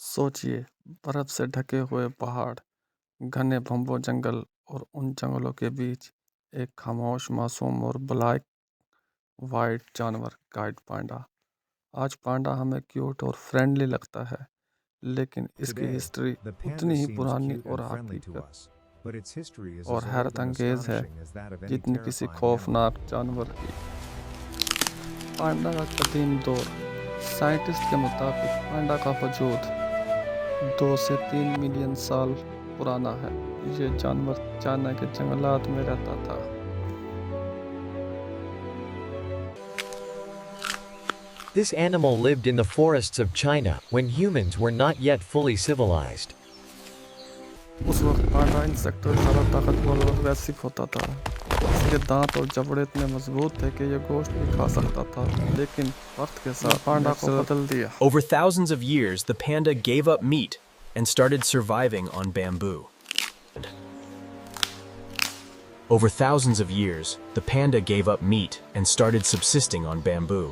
सोचिए, बर्फ से ढके हुए पहाड़, घने बंबू जंगल और उन जंगलों के बीच एक खामोश मासूम और ब्लैक वाइट जानवर गाइड पांडा। आज पांडा हमें क्यूट और फ्रेंडली लगता है, लेकिन इसकी Today, हिस्ट्री the panda उतनी ही seems पुरानी cute और and friendly to हकीकत us, but its history is और as old हैरत and अंगेज है astonishing as that of any जितनी किसी terrifying animal. खौफनाक जानवर की। पांडा का कदीम दौर। साइंटिस्ट के मुताबिक पांडा का वजूद 2 से 3 मिलियन साल पुराना है। ये जानवर चाइना के जंगलात में रहता था। This animal lived in the forests of China when humans were not yet fully civilized. उस वक्त पांडा इंसेक्ट से ज़्यादा ताकतवर और अग्रेसिव होता था। इसके दांत और जबड़े इतने मजबूत थे कि ये गोश्त भी खा सकता था, लेकिन वक्त के साथ पांडा को बदल दिया। Over thousands of years, the panda gave up meat and started surviving on bamboo. Over thousands of years, the panda gave up meat and started subsisting on bamboo.